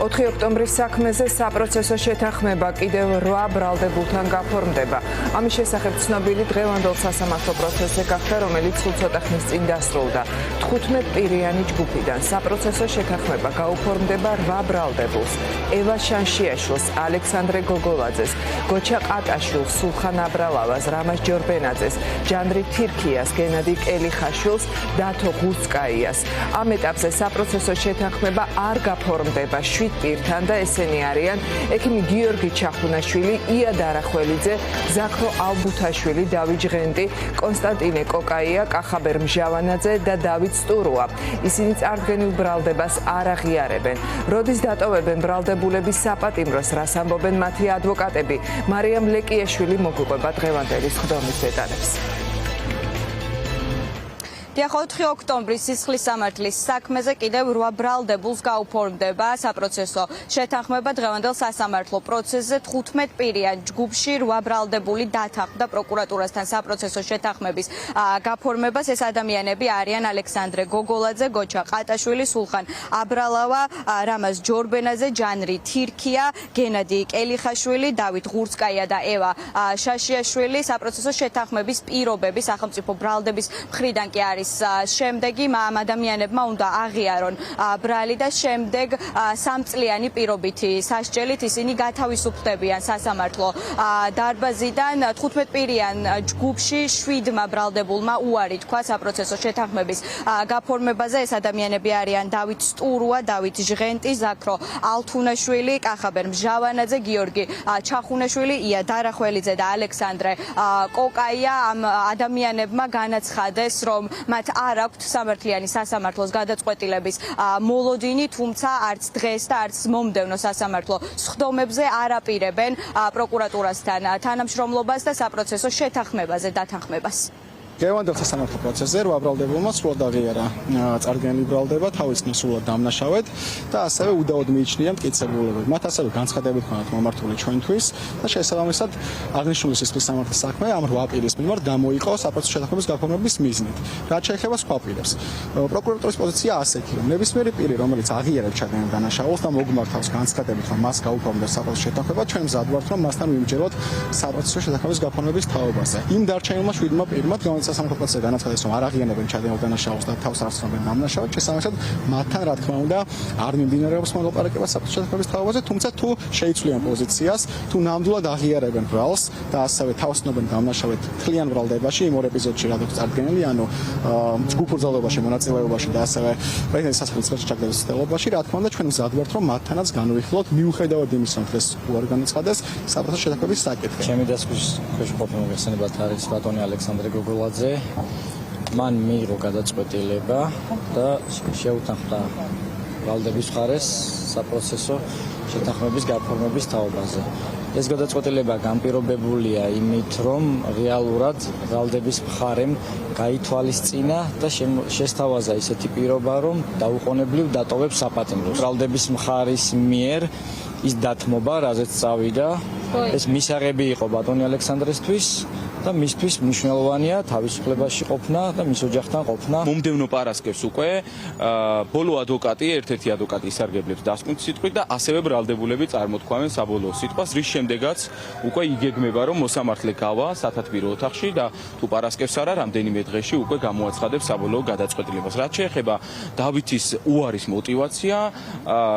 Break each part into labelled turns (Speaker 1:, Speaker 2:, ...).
Speaker 1: 4 ოქტომბრის საქმეზე საპროცესო შეთანხმება კიდევ 8 ბრალდებულთან გაფორმდება. ამის შესახებ ცნობილი დღევანდელ სასამართლო პროცესზე გახდა, რომელიც 5 ცოტა ხნის წინ დასრულდა. 15 პირიანი ჯგუფიდან საპროცესო შეთანხმება გაუფორმდება 8 ბრალდებულს: ევა შანშიაშვილს, ალექსანდრე გოგოლაძეს, გოჩა ყატაშვილს, სულხან აბრალავას, რამაზ ჯორბენაძეს, ჯანდრი თირქიას, გენადი კელიხაშვილს, დათო ღურცკაიას. ამ ეტაპზე საპროცესო შეთანხმება არ გაფორმდება 7 პირთან და ესენი არიან: ექიმი გიორგი ჩახუნაშვილი, ია დარახველიძე, ზაქრო ალბუთაშვილი, დავით ჟღენტი, კონსტანტინე კოკაია, კახაბერ მჟავანაძე და დავით სტურუა. ისინი წარდგენილ ბრალდებას არ აღიარებენ. როდის დატოვებენ ბრალდებულების საპატიმროს, რას ამბობენ მათი ადვოკატები? მარიამ ლეკიაშვილი მოგვიყვება დღევანდელი სხდომის დეტალებს.
Speaker 2: 4 ოქტომბრის სისხლის სამართლის საქმეზე კიდევ 8 ბრალდებულს გაუფორმდება საპროცესო შეთანხმება. დღევანდელ სასამართლო პროცესზე 15 პირიან ჯგუფში 8 ბრალდებული დათანხმდა პროკურატურასთან საპროცესო შეთანხმების გაფორმებას. ეს ადამიანები არიან ალექსანდრე გოგოლაძე, გოჩა ყატაშვილი, სულხან აბრალავა, რამაზ ჯორბენაძე, ჯანრი თირქია, გენადი კელიხაშვილი, დავით ღურცკაია და ევა შაშიაშვილი. საპროცესო შეთანხმების პირობები სახელმწიფო ბრალდების მხრიდან კი არის შემდეგი: ამ ადამიანებმა უნდა აღიარონ ბრალი და შემდეგ 3 წლიანი პირობითი სასჯელით ისინი გათავისუფლდებიან სასამართლო დარბაზიდან. 15 პირიან ჯგუფში 7 ბრალდებულმა უარი თქვა საპროცესო შეთანხმების გაფორმებაზე. ეს ადამიანები არიან დავით სტურუა, დავით ჟღენტი, ზაქრო ალთუნაშვილი, კახაბერ მჟავანაძე, გიორგი ჩახუნაშვილი, ია დარახველიძე და ალექსანდრე კოკაია. ამ ადამიანებმა განაცხადეს, რომ მათ არ აქვთ სამართლიანი სასამართლოს გადაწყვეტილების მოლოდინი, თუმცა არც დღეს და არც მომდევნო სასამართლო სხდომებზე არ აპირებენ პროკურატურასთან თანამშრომლობას და საპროცესო შეთანხმებაზე დათანხმებას.
Speaker 3: დღევანდელ სასამართლო პროცესზე 8 ბრალდებულმა სრულად აღიარა წარდგენილი ბრალდება, თავისუფლად სრულად დამნაშავედ და ასევე უდაოდ მიიჩნია მტკიცებულებები. მათ ასევე განცხადებით ჰქონდათ მომართული ჩვენთვის და შესაბამისად აღნიშნული სისხლის სამართლის საქმე ამ 8 პირის მიმართ გამოიყო საპროცესო შეთანხმების გაფორმების მიზნით. რაც შეეხება სხვა პირებს, პროკურატურის პოზიცია ასეთი, რომ ნებისმიერი პირი, რომელიც აღიარებს ჩადენილ დანაშაულს და მოგმართავს განცხადებით, რომ მას გაუფორმდეს საპროცესო შეთანხმება, ჩვენ მზად ვართ, რომ მასთან ვიმჯეროთ საპროცესო შეთანხმების გაფორმების თაობაზე. იმ დარჩენილმა 7 პირმა სასამართლო პროცესზე განაცხადეს, რომ არ აღიარებენ ჩადენილ დანაშაულს და თავს არ ცნობენ დამნაშავედ. შესაბამისად, მათთან რა თქმა უნდა არ მიმდინარეობს მოლაპარაკება საპროცესო შეთანხმების თაობაზე, თუმცა თუ შეიცვლიან პოზიციას, თუ ნამდვილად აღიარებენ ბრალს და ასევე თავს ცნობენ დამნაშავედ თლიან ბრალდებაში, იმ 2 ეპიზოდში, რადგან წარდგენილი, ანუ ჯგუფურ ძალაობაში, მონაწილეობაში და ასევე პრეზიდენტის სასამართლოს ჩაგდების ცდილობაში, რა თქმა უნდა, ჩვენ მზად ვართ, რომ მათთანაც განვიხილოთ, მიუხედავად იმისა, რომ დღეს უარი განაცხადეს საპროცესო შეთანხმების საკითხი.
Speaker 4: ჩემი დასკვნის ქვეშ ყოფილი მოგეხსენებათ არის ბატონი ალექსანდრე გოგოლაძე. მან მიიღო გადაწყვეტილება და შეუთანხმდა ბრალდების მხარეს საპროცესო შეთანხმების გაფორმების თაობაზე. ეს გადაწყვეტილება განპირობებულია იმით, რომ რეალურად ბრალდების მხარემ გაითვალისწინა და შესთავაზა ისეთი პირობა, რომ დაუყოვნებლივ დატოვებს საპატიმროს. ბრალდების მხარის მიერ ის დათმობა, რაზეც წავიდა, ეს მისაღები იყო ბატონი ალექსანდრესთვის და მისთვის მნიშვნელოვანია თავისუფლებაში ყოფნა და მის ოჯახთან ყოფნა.
Speaker 5: მომდევნო პარასკევს უკვე ბოლო ადვოკატი, ერთ-ერთი ადვოკატი ისარგებლებს დასკვნით სიტყვით და ასევე ბრალდებულები წარმოთქვამენ საბოლოო სიტყვას, რის შემდეგაც უკვე იგეგმება, რომ მოსამართლე გავა სათათბირო ოთახში და თუ პარასკევს არა, რამდენიმე დღეში უკვე გამოაცხადებს საბოლოო გადაწყვეტილებას. რაც შეეხება დავითის უარის мотиваცია,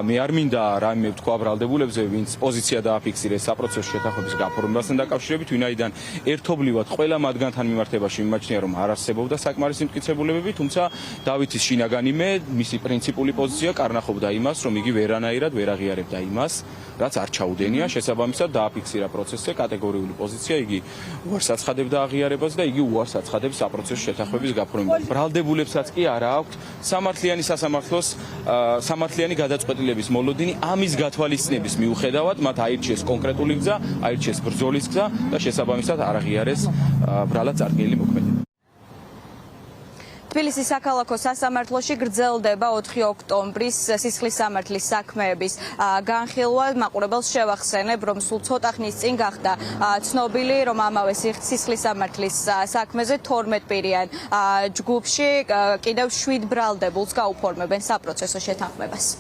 Speaker 5: მე არ მინდა რაიმე ვთქვა ბრალდებულებზე, ვინც პოზიცია დააფიქსირეს საპროცესო შეთანხმების გაფორმებასთან დაკავშირებით, ვინაიდან ერთობლივ ყველა მათგანთან მიმართებაში მიმაჩნია, რომ არ არსებობდა საკმარისი მტკიცებულებები, თუმცა დავითის შინაგანიმე, მისი პრინციპული პოზიცია კარნახობდა იმას, რომ იგი ვერანაირად ვერ აღიარებდა იმას, რაც არ ჩაუდენია. შესაბამისად დააფიქსირა პროცესზე კატეგორიული პოზიცია, იგი უარს აცხადებდა აღიარებას და იგი უარს აცხადებს საპროცესო შეთანხმების გაფორმებას. ბრალდებულებსაც კი არა აქვთ სამართლიანი სასამართლოს სამართლიანი გადაწყვეტილების მოლოდინი. ამის გათვალისწინების მიუხედავად მათ აირჩიეს კონკრეტული გზა, აირჩიეს ბრძოლის გზა და შესაბამისად არ აღიარეს ბრალად წარდგენილი მოქმედება.
Speaker 2: თბილისის საქალაქო სასამართლოში გრძელდება 4 ოქტომბრის სისხლის სამართლის საქმეების განხილვა. მაყურებელს შევახსენებ, რომ სულ ცოტა ხნის წინ გახდა ცნობილი, რომ ამავე სისხლის სამართლის საქმეზე 12 პირიან ჯგუფში კიდევ 7 ბრალდებულს გაუფორმებენ საპროცესო შეთანხმებას.